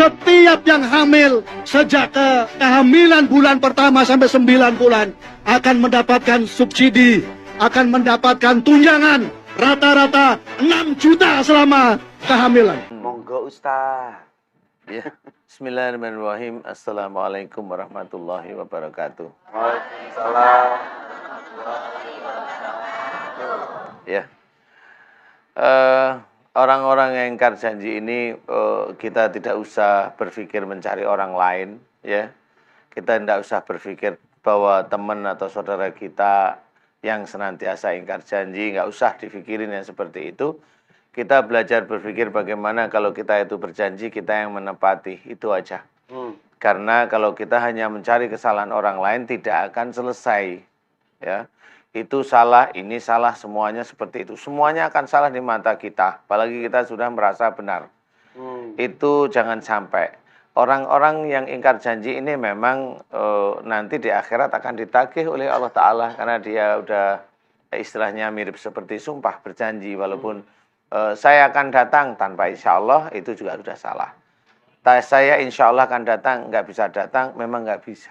setiap yang hamil sejak kehamilan bulan pertama sampai 9 bulan akan mendapatkan subsidi, akan mendapatkan tunjangan rata-rata 6 juta selama kehamilan. Monggo Ustaz. Ya. Bismillahirrahmanirrahim. Assalamualaikum warahmatullahi wabarakatuh. Waalaikumsalam. Ya. Orang-orang yang ingkar janji ini kita tidak usah berpikir mencari orang lain, ya. Kita tidak usah berpikir bahwa teman atau saudara kita yang senantiasa ingkar janji, nggak usah dipikirin yang seperti itu. Kita belajar berpikir bagaimana kalau kita itu berjanji, kita yang menepati, itu aja. Karena kalau kita hanya mencari kesalahan orang lain, tidak akan selesai. Ya, itu salah, ini salah, semuanya seperti itu. Semuanya akan salah di mata kita, apalagi kita sudah merasa benar. Itu jangan sampai. Orang-orang yang ingkar janji ini memang nanti di akhirat akan ditagih oleh Allah Ta'ala, karena dia udah istilahnya mirip seperti sumpah berjanji, walaupun saya akan datang tanpa insya Allah, itu juga sudah salah. Saya insya Allah akan datang, nggak bisa datang, memang nggak bisa.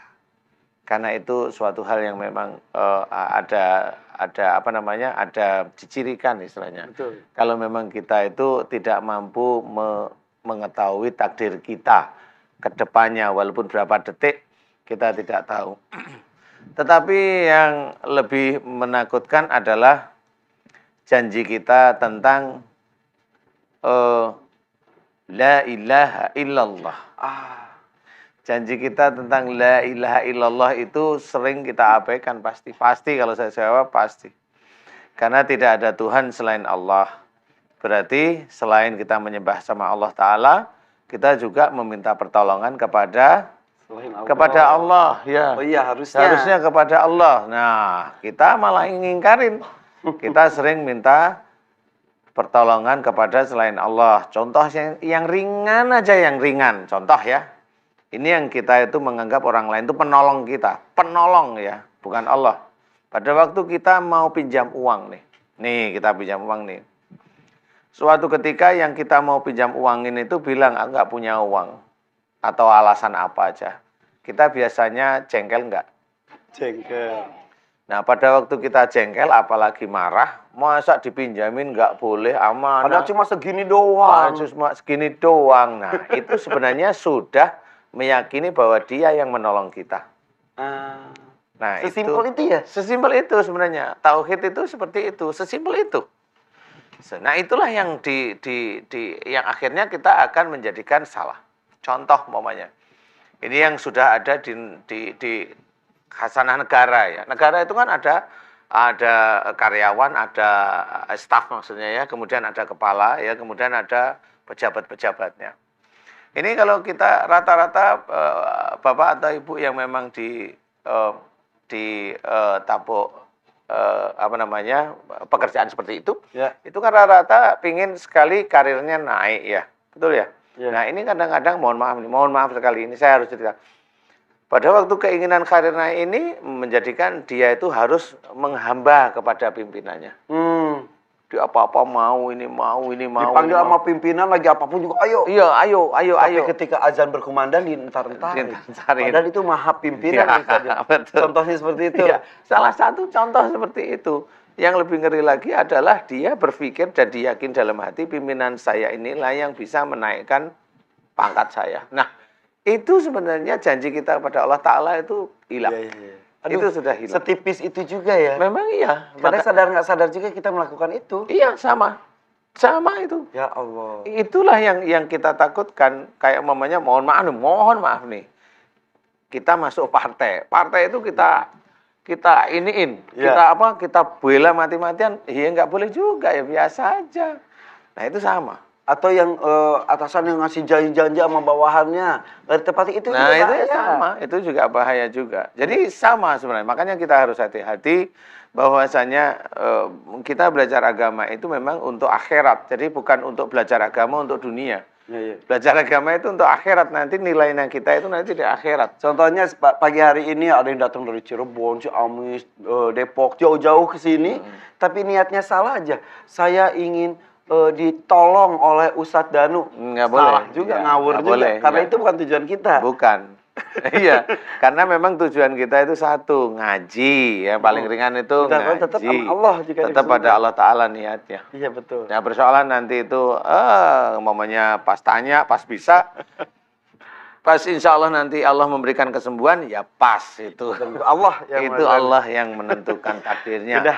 Karena itu suatu hal yang memang ada apa namanya, ada dicirikan istilahnya. Betul. Kalau memang kita itu tidak mampu mengetahui takdir kita ke depannya, walaupun berapa detik kita tidak tahu. Tetapi yang lebih menakutkan adalah janji kita tentang la ilaha illallah. Janji kita tentang la ilaha illallah itu sering kita abaikan, pasti kalau saya jawab pasti. Karena tidak ada Tuhan selain Allah. Berarti selain kita menyembah sama Allah Ta'ala, kita juga meminta pertolongan kepada Allah. Ya. Oh iya, harusnya kepada Allah. Nah, kita malah ngingkarin. Kita sering minta pertolongan kepada selain Allah. Contoh yang ringan aja, yang ringan. Contoh ya. Ini yang kita itu menganggap orang lain itu penolong kita. Penolong ya, bukan Allah. Pada waktu kita mau pinjam uang nih. Nih, kita pinjam uang nih. Suatu ketika yang kita mau pinjam uang ini itu bilang nggak punya uang. Atau alasan apa aja. Kita biasanya jengkel nggak? jengkel. Nah, pada waktu kita jengkel, apalagi marah, masa dipinjamin nggak boleh, aman. Padahal cuma segini doang. Cuma segini doang. Nah, itu sebenarnya sudah meyakini bahwa dia yang menolong kita. Nah, sesimpel itu ya? Sesimpel itu sebenarnya. Tauhid itu seperti itu, sesimpel itu. Nah, itulah yang yang akhirnya kita akan menjadikan salah. Contoh umpamanya. Ini yang sudah ada di khasanah negara ya. Negara itu kan ada karyawan, ada staf maksudnya ya, kemudian ada kepala ya, kemudian ada pejabat-pejabatnya. Ini kalau kita rata-rata bapak atau ibu yang memang tabuk apa namanya, pekerjaan seperti itu, ya. Itu kan rata-rata pingin sekali karirnya naik ya, betul ya? Ya. Nah ini kadang-kadang mohon maaf sekali, ini saya harus cerita. Pada waktu keinginan karir naik ini menjadikan dia itu harus menghamba kepada pimpinannya. Dia apa-apa mau, ini mau. Dipanggil sama pimpinan lagi apapun juga, ayo. Iya, ayo. Tapi ketika azan berkumandang dientar-entarin. Padahal itu maha pimpinan. Ya, contohnya seperti itu. Ya, salah satu contoh seperti itu. Yang lebih ngeri lagi adalah dia berpikir dan diyakin dalam hati pimpinan saya inilah yang bisa menaikkan pangkat saya. Nah, itu sebenarnya janji kita kepada Allah Ta'ala itu hilang. Ya. Aduh, itu sudah hilang. Setipis itu juga ya. Memang iya. Karena sadar nggak sadar juga kita melakukan itu. Iya, sama itu. Ya Allah. Itulah yang kita takutkan. Kayak umpamanya mohon maaf nih. Kita masuk partai. Partai itu kita iniin. Ya. Kita bela mati-matian. Ya nggak boleh juga, ya biasa aja. Nah itu sama. Atau yang atasan yang ngasih janji-janji sama bawahannya dari tempat itu nah juga itu sama, itu juga bahaya juga. Jadi sama sebenarnya, makanya kita harus hati-hati bahwasanya kita belajar agama itu memang untuk akhirat, jadi bukan untuk belajar agama untuk dunia. Ya. Belajar agama itu untuk akhirat, nanti nilainya kita itu nanti di akhirat. Contohnya pagi hari ini ada yang datang dari Cirebon, Ciamis, Depok, jauh-jauh ke sini, tapi niatnya salah aja. Saya ingin ditolong oleh Ustadz Danu. Nggak Salah boleh. juga, Ya, ngawur nggak juga. boleh. Karena Ya. itu bukan tujuan kita. Bukan. Iya, karena memang tujuan kita itu satu, ngaji ya, paling ringan itu Benar, tetap ngaji. sama Allah jika Tetap disuruh. pada Allah Ta'ala niatnya. Iya betul. Nah, persoalan nanti itu, umpamanya pas tanya, pas bisa, pas insya Allah nanti Allah memberikan kesembuhan, ya pas itu. Allah yang Itu Allah yang menentukan takdirnya. Sudah.